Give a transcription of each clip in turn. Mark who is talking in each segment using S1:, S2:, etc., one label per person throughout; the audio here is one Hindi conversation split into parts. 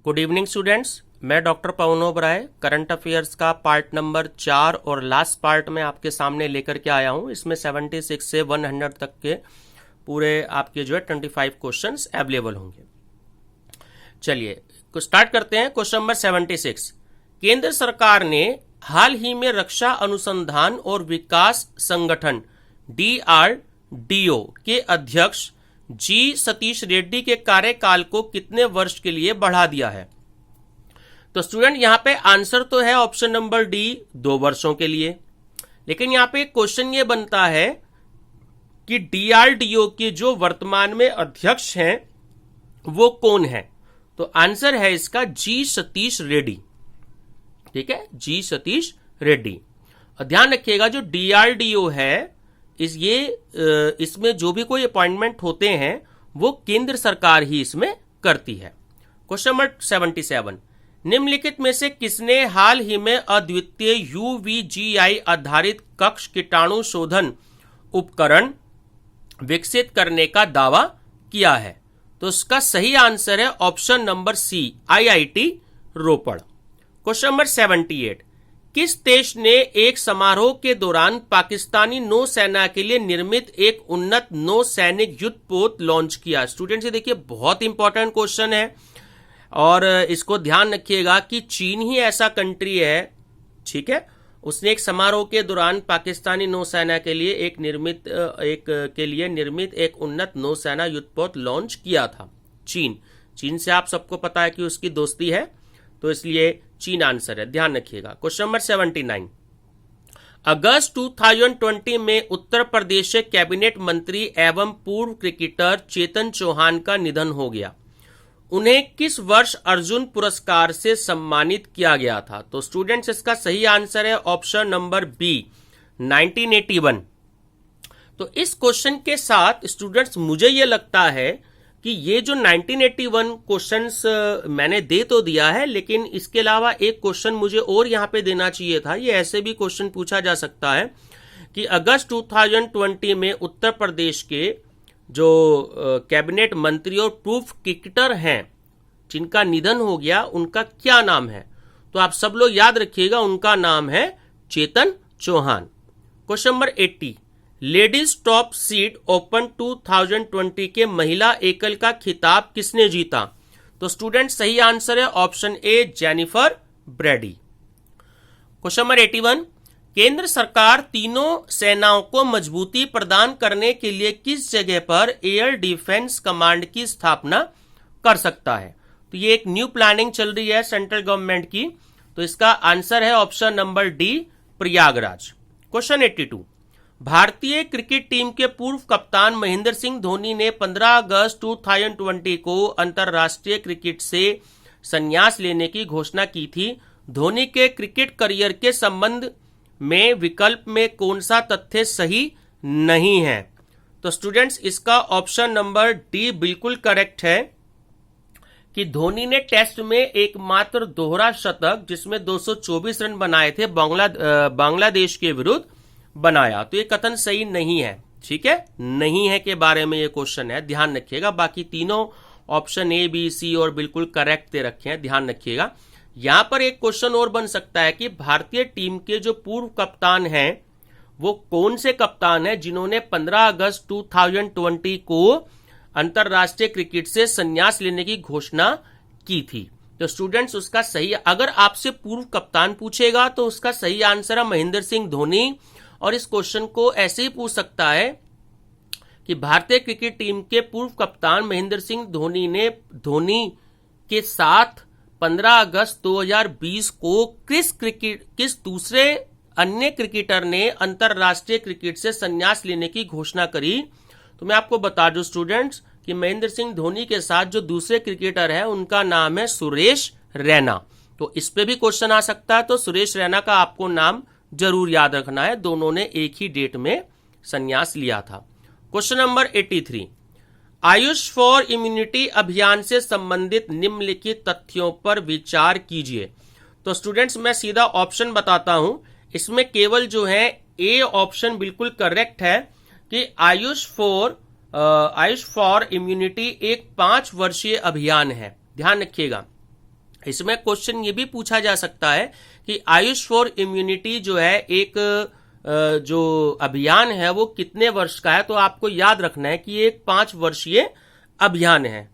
S1: गुड इवनिंग स्टूडेंट्स, मैं डॉक्टर पवन ओबराय करंट अफेयर्स का पार्ट नंबर 4 और लास्ट पार्ट में आपके सामने लेकर के आया हूं। इसमें 76 से 100 तक के पूरे आपके 25 क्वेश्चंस अवेलेबल होंगे। चलिए स्टार्ट करते हैं। क्वेश्चन नंबर 76, केंद्र सरकार ने हाल ही में रक्षा अनुसंधान और विकास संगठन DRDO के अध्यक्ष जी सतीश रेड्डी के कार्यकाल को कितने वर्ष के लिए बढ़ा दिया है? तो स्टूडेंट यहां पे आंसर तो है ऑप्शन नंबर डी, 2 वर्षों के लिए। लेकिन यहां पे क्वेश्चन ये बनता है कि DRDO के जो वर्तमान में अध्यक्ष हैं वो कौन है? तो आंसर है इसका जी सतीश रेड्डी। ठीक है, जी सतीश रेड्डी। और ध्यान रखिएगा जो DRDO है इसमें जो भी कोई अपॉइंटमेंट होते हैं वो केंद्र सरकार ही इसमें करती है। क्वेश्चन नंबर 77, निम्नलिखित में से किसने हाल ही में अद्वितीय UVGI आधारित कक्ष कीटाणु शोधन उपकरण विकसित करने का दावा किया है? तो इसका सही आंसर है ऑप्शन नंबर सी, IIT रोपड़। क्वेश्चन नंबर 78, किस देश ने एक समारोह के दौरान पाकिस्तानी नौसेना के लिए निर्मित एक उन्नत नौसैनिक युद्धपोत लॉन्च किया? स्टूडेंट्स ये देखिए बहुत इंपॉर्टेंट क्वेश्चन है और इसको ध्यान रखिएगा कि चीन ही ऐसा कंट्री है, ठीक है, उसने एक समारोह के दौरान पाकिस्तानी नौसेना के लिए निर्मित एक उन्नत नौसेना युद्धपोत लॉन्च किया था। चीन से आप सबको पता है कि उसकी दोस्ती है, तो इसलिए चीन आंसर है, ध्यान रखिएगा। क्वेश्चन नंबर 79, अगस्त 2020 में उत्तर प्रदेश के कैबिनेट मंत्री एवं पूर्व क्रिकेटर चेतन चौहान का निधन हो गया। उन्हें किस वर्ष अर्जुन पुरस्कार से सम्मानित किया गया था? तो स्टूडेंट्स इसका सही आंसर है ऑप्शन नंबर बी, 1981। तो इस क्वेश्चन के साथ स्टूडेंट्स मुझे यह लगता है कि ये जो 1981 क्वेश्चंस मैंने दे तो दिया है, लेकिन इसके अलावा एक क्वेश्चन मुझे और यहां पे देना चाहिए था। ये ऐसे भी क्वेश्चन पूछा जा सकता है कि अगस्त 2020 में उत्तर प्रदेश के जो कैबिनेट मंत्री और पूर्व क्रिकेटर हैं जिनका निधन हो गया, उनका क्या नाम है? तो आप सब लोग याद रखिएगा, उनका नाम है Chetan Chauhan. Question number 80, ladies top seed open 2020 के महिला एकल का खिताब किसने जीता? तो स्टूडेंट सही आंसर है option A, Jennifer Brady. Question number 81, केंद्र सरकार तीनों सेनाओं को मजबूती प्रदान करने के लिए किस जगह पर एयर डिफेंस कमांड की स्थापना कर सकता है? तो ये एक न्यू प्लानिंग चल रही है सेंट्रल गवर्नमेंट की, तो इसका आंसर है option number D, Prayagraj. Question 82, भारतीय क्रिकेट टीम के पूर्व कप्तान महेंद्र सिंह धोनी ने 15 अगस्त 2020 को अंतर्राष्ट्रीय क्रिकेट से संन्यास लेने की घोषणा की थी। धोनी के क्रिकेट करियर के संबंध में विकल्प में कौन सा तथ्य सही नहीं है? तो स्टूडेंट्स इसका ऑप्शन नंबर डी बिल्कुल करेक्ट है कि धोनी ने टेस्ट में एकमात्र दोहरा शतक जिसमें 224 रन बनाए थे बांग्लादेश के विरुद्ध बनाया। तो ये कथन सही नहीं है, ठीक है, नहीं है के बारे में ये क्वेश्चन है, ध्यान रखिएगा। बाकी तीनों ऑप्शन ए, बी, सी और बिल्कुल करेक्ट दे रखे हैं, ध्यान रखिएगा। यहां पर एक क्वेश्चन और बन सकता है कि भारतीय टीम के जो पूर्व कप्तान हैं वो कौन से कप्तान हैं जिन्होंने 15 अगस्त 2020 को अंतरराष्ट्रीय क्रिकेट से संन्यास लेने की घोषणा की थी? तो स्टूडेंट्स उसका सही, अगर आपसे पूर्व कप्तान पूछेगा तो उसका सही आंसर है महेंद्र सिंह धोनी। और इस क्वेश्चन को ऐसे ही पूछ सकता है कि भारतीय क्रिकेट टीम के पूर्व कप्तान महेंद्र सिंह धोनी ने धोनी के साथ 15 अगस्त 2020 को किस दूसरे अन्य क्रिकेटर ने अंतरराष्ट्रीय क्रिकेट से संन्यास लेने की घोषणा करी? तो मैं आपको बता दूं स्टूडेंट्स कि महेंद्र सिंह धोनी के साथ जो दूसरे क्रिकेटर है उनका नाम है सुरेश रैना। तो इस पे भी क्वेश्चन आ सकता है, तो सुरेश रैना का आपको नाम जरूर याद रखना है, दोनों ने एक ही डेट में संन्यास लिया था। Question number 83, Ayush for immunity अभियान से संबंधित निम्नलिखित तथ्यों पर विचार कीजिए। तो स्टूडेंट्स मैं सीधा ऑप्शन बताता हूं, इसमें केवल जो है ए ऑप्शन बिल्कुल करेक्ट है कि आयुष फॉर इम्यूनिटी एक 5 वर्षीय अभियान है, ध्यान रखिएगा। इसमें क्वेश्चन ये भी पूछा जा सकता है कि आयुष फॉर इम्यूनिटी जो है एक जो अभियान है वो कितने वर्ष का है, तो आपको याद रखना है कि ये एक 5 वर्षीय अभियान है।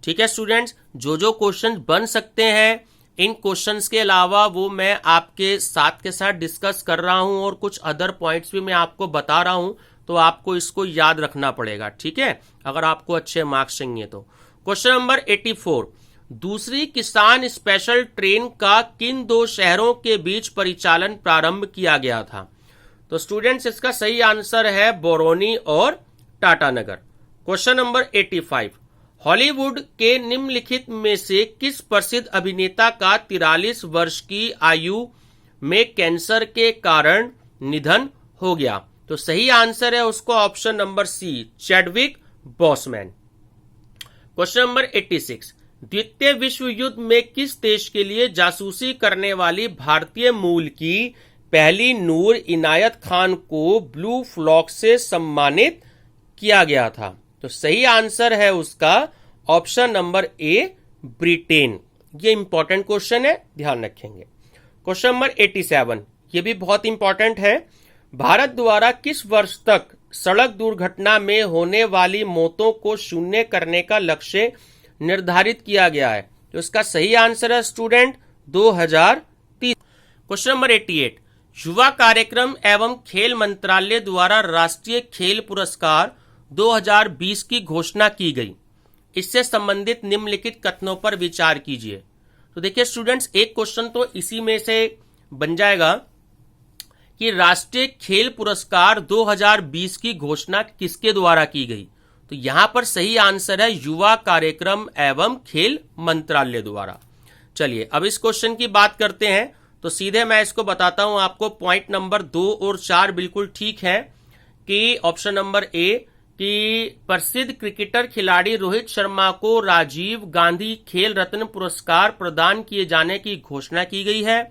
S1: ठीक है स्टूडेंट्स, जो जो क्वेश्चन बन सकते हैं इन क्वेश्चंस के अलावा वो मैं आपके साथ के साथ डिस्कस कर रहा हूं और कुछ अदर पॉइंट्स भी मैं आपको बता रहा हूं, तो आपको इसको याद रखना पड़ेगा। ठीक है, अगर आपको अच्छे मार्क्स चाहिए तो। क्वेश्चन नंबर 84, दूसरी किसान स्पेशल ट्रेन का किन 2 शहरों के बीच परिचालन प्रारंभ किया गया था? तो स्टूडेंट्स इसका सही आंसर है बरौनी और टाटानगर। क्वेश्चन नंबर 85, हॉलीवुड के निम्नलिखित में से किस प्रसिद्ध अभिनेता का 43 वर्ष की आयु में कैंसर के कारण निधन हो गया? तो सही आंसर है उसको option number C, Chadwick Boseman. Question number 86, द्वितीय विश्व युद्ध में किस देश के लिए जासूसी करने वाली भारतीय मूल की पहली नूर इनायत खान को ब्लू फ्लॉग से सम्मानित किया गया था? तो सही आंसर है उसका ऑप्शन नंबर ए, ब्रिटेन। ये इंपॉर्टेंट क्वेश्चन है, ध्यान रखेंगे। क्वेश्चन नंबर 87, ये भी बहुत इंपॉर्टेंट है। भारत द्वारा किस वर्ष तक सड़क दुर्घटना में होने वाली मौतों को शून्य करने का लक्ष्य निर्धारित किया गया है? तो इसका सही आंसर है स्टूडेंट 2030। क्वेश्चन नंबर 88, युवा कार्यक्रम एवं खेल मंत्रालय द्वारा राष्ट्रीय खेल पुरस्कार 2020 की घोषणा की गई, इससे संबंधित निम्नलिखित कथनों पर विचार कीजिए। तो देखिए स्टूडेंट्स, एक क्वेश्चन तो इसी में से बन जाएगा कि राष्ट्रीय खेल पुरस्कार 2020 की घोषणा किसके द्वारा की गई? तो यहां पर सही आंसर है युवा कार्यक्रम एवं खेल मंत्रालय द्वारा। चलिए अब इस क्वेश्चन की बात करते हैं, तो सीधे मैं इसको बताता हूं आपको। पॉइंट नंबर 2 और 4 बिल्कुल ठीक है कि ऑप्शन नंबर ए कि प्रसिद्ध क्रिकेटर खिलाड़ी रोहित शर्मा को राजीव गांधी खेल रत्न पुरस्कार प्रदान किए जाने की घोषणा की गई है।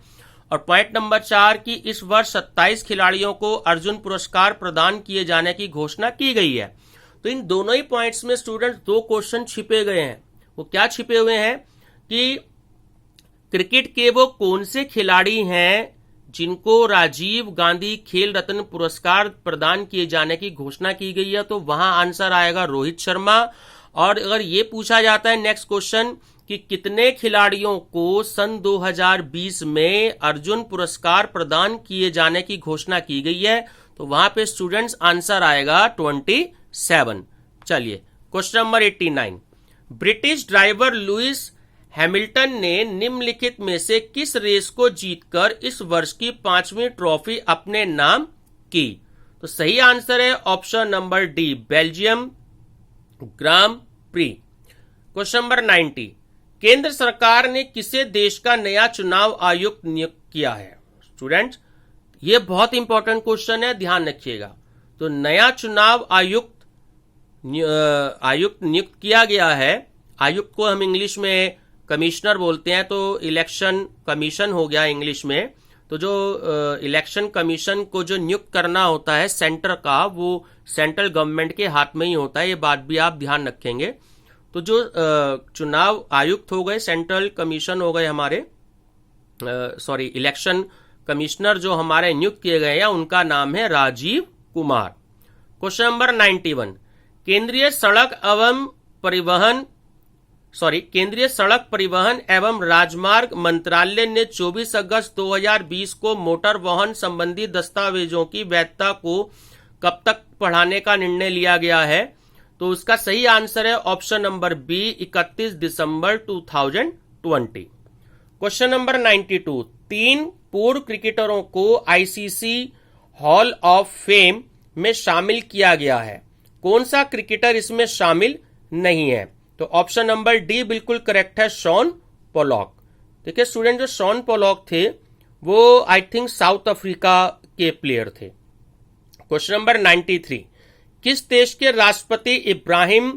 S1: और पॉइंट नंबर 4 कि इस वर्ष 27 खिलाड़ियों को अर्जुन पुरस्कार प्रदान किए जाने की घोषणा की गई है। तो इन दोनों ही पॉइंट्स में स्टूडेंट्स 2 क्वेश्चन छिपे गए हैं। वो क्या छिपे हुए हैं कि क्रिकेट के वो कौन से खिलाड़ी हैं जिनको राजीव गांधी खेल रत्न पुरस्कार प्रदान किए जाने की घोषणा की गई है? तो वहां आंसर आएगा रोहित शर्मा। और अगर ये पूछा जाता है नेक्स्ट क्वेश्चन कि कितने खिलाड़ियों को सन 2020 में अर्जुन पुरस्कार प्रदान किए जाने की घोषणा की गई है, तो वहां पे स्टूडेंट्स आंसर आएगा 27। चलिए question number 89, British driver Lewis Hamilton ने निम्नलिखित में से किस रेस को जीतकर इस वर्ष की 5वीं ट्रॉफी अपने नाम की? तो सही आंसर है ऑप्शन नंबर डी, बेल्जियम ग्रां प्री। क्वेश्चन नंबर 90, केंद्र सरकार ने किसे देश का नया चुनाव आयुक्त नियुक्त किया है? स्टूडेंट्स ये बहुत इंपॉर्टेंट क्वेश्चन है, ध्यान रखिएगा। तो नया चुनाव आयुक्त नियुक्त किया गया है। आयुक्त को हम इंग्लिश में कमिश्नर बोलते हैं, तो इलेक्शन कमीशन हो गया इंग्लिश में। तो जो इलेक्शन कमीशन को जो नियुक्त करना होता है सेंटर का, वो सेंट्रल गवर्नमेंट के हाथ में ही होता है, ये बात भी आप ध्यान रखेंगे। तो जो चुनाव आयुक्त हो गए, सेंट्रल कमीशन हो गए हमारे, इलेक्शन कमिश्नर जो हमारे नियुक्त किए गए हैं, उनका नाम है राजीव कुमार। क्वेश्चन नंबर 91, केंद्रीय सड़क परिवहन एवं राजमार्ग मंत्रालय ने 24 अगस्त 2020 को मोटर वाहन संबंधी दस्तावेजों की वैधता को कब तक बढ़ाने का निर्णय लिया गया है? तो उसका सही आंसर है ऑप्शन नंबर बी, 31 दिसंबर 2020। क्वेश्चन नंबर 92, 3 पूर्व क्रिकेटरों को आईसीसी हॉल ऑफ फेम में शामिल किया गया है। कौन सा क्रिकेटर इसमें शामिल नहीं है? तो ऑप्शन नंबर डी बिल्कुल करेक्ट है, शॉन पोलॉक। देखिए स्टूडेंट, जो शॉन पोलॉक थे वो आई थिंक साउथ अफ्रीका के प्लेयर थे। क्वेश्चन नंबर 93, किस देश के राष्ट्रपति इब्राहिम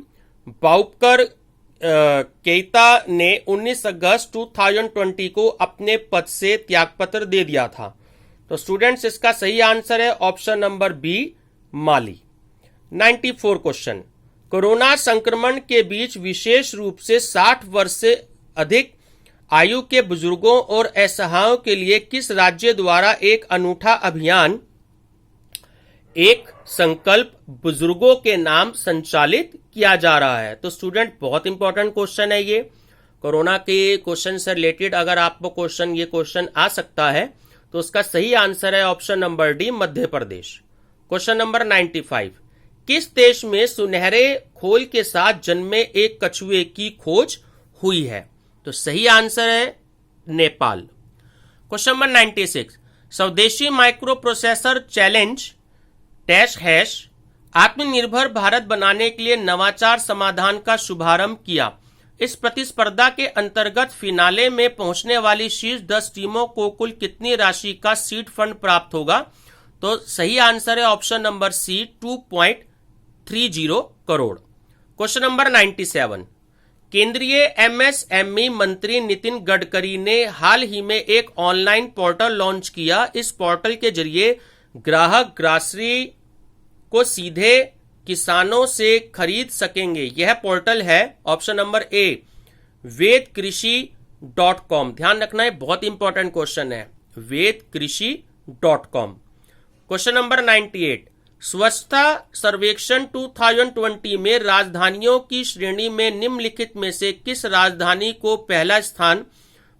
S1: बाउबकर केइता ने 19 अगस्त 2020 को अपने पद से त्यागपत्र दे दिया था? तो स्टूडेंट्स इसका सही आंसर है ऑप्शन नंबर बी, माली। 94 क्वेश्चन, कोरोना संक्रमण के बीच विशेष रूप से 60 वर्ष से अधिक आयु के बुजुर्गों और असहायों के लिए किस राज्य द्वारा एक अनूठा अभियान एक संकल्प बुजुर्गों के नाम संचालित किया जा रहा है? तो स्टूडेंट बहुत इंपॉर्टेंट क्वेश्चन है ये। कोरोना के क्वेश्चन से रिलेटेड अगर आपको ये क्वेश्चन आ सकता है तो उसका सही आंसर है option number D, Madhya Pradesh. Question number 95, किस देश में सुनहरे खोल के साथ जन्मे एक कछुए की खोज हुई है? तो सही आंसर है नेपाल। क्वेश्चन नंबर 96, स्वदेशी micro processor challenge dash hash आत्मनिर्भर भारत बनाने के लिए नवाचार समाधान का शुभारंभ किया। इस प्रतिस्पर्धा के अंतर्गत फिनाले में पहुंचने वाली शीर्ष 10 टीमों को कुल कितनी राशि का सीड फंड प्राप्त होगा? तो सही आंसर है option number C, 2.30 crore. Question number 97, केंद्रीय एमएसएमई मंत्री नितिन गडकरी ने हाल ही में एक ऑनलाइन पोर्टल लॉन्च किया। इस पोर्टल के जरिए ग्राहक ग्रासरी को सीधे किसानों से खरीद सकेंगे। यह पोर्टल है ऑप्शन नंबर ए, vedkrishi.com। ध्यान रखना है, बहुत इंपॉर्टेंट क्वेश्चन है, vedkrishi.com। क्वेश्चन नंबर 98, स्वच्छता सर्वेक्षण 2020 में राजधानियों की श्रेणी में निम्नलिखित में से किस राजधानी को पहला स्थान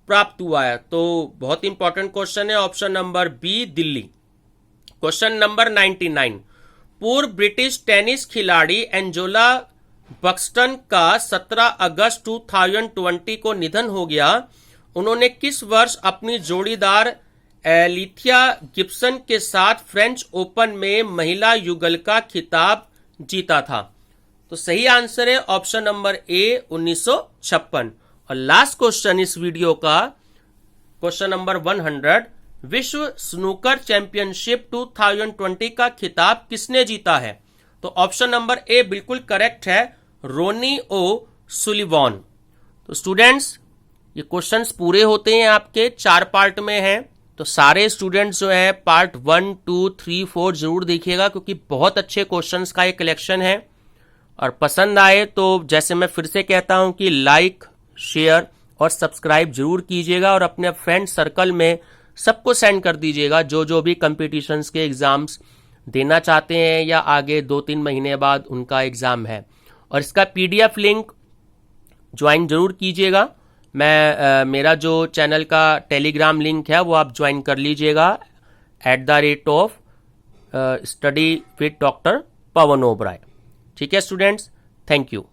S1: प्राप्त हुआ है? तो बहुत इंपॉर्टेंट क्वेश्चन है, option number B, Delhi. Question number 99, पूर्व ब्रिटिश टेनिस खिलाड़ी एंजोला बक्सटन का 17 अगस्त 2020 को निधन हो गया। उन्होंने किस वर्ष अपनी जोड़ीदार एलिथिया गिब्सन के साथ फ्रेंच ओपन में महिला युगल का खिताब जीता था? तो सही आंसर है ऑप्शन नंबर ए, 1956। और लास्ट क्वेश्चन इस वीडियो का, क्वेश्चन नंबर 100, विश्व स्नूकर चैंपियनशिप 2020 का खिताब किसने जीता है? तो ऑप्शन नंबर ए बिल्कुल करेक्ट है, रोनी ओ सुलिवान। तो स्टूडेंट्स, ये क्वेश्चंस पूरे होते हैं आपके 4 पार्ट में हैं, तो सारे स्टूडेंट्स जो है पार्ट 1, 2, 3, 4 जरूर देखिएगा, क्योंकि बहुत अच्छे क्वेश्चंस का एक कलेक्शन है। और पसंद आए तो जैसे मैं फिर से कहता हूं कि लाइक, शेयर और सब्सक्राइब जरूर कीजिएगा, और अपने फ्रेंड सर्कल में सबको सेंड कर दीजिएगा जो भी कंपटीशंस के एग्जाम्स देना चाहते हैं या आगे 2-3 महीने बाद उनका एग्जाम है। और इसका पीडीएफ लिंक ज्वाइन जरूर कीजिएगा। मेरा जो चैनल का टेलीग्राम लिंक है वो आप ज्वाइन कर लीजिएगा @study with Dr. Pawan Oberoi। ठीक है स्टूडेंट्स, थैंक यू।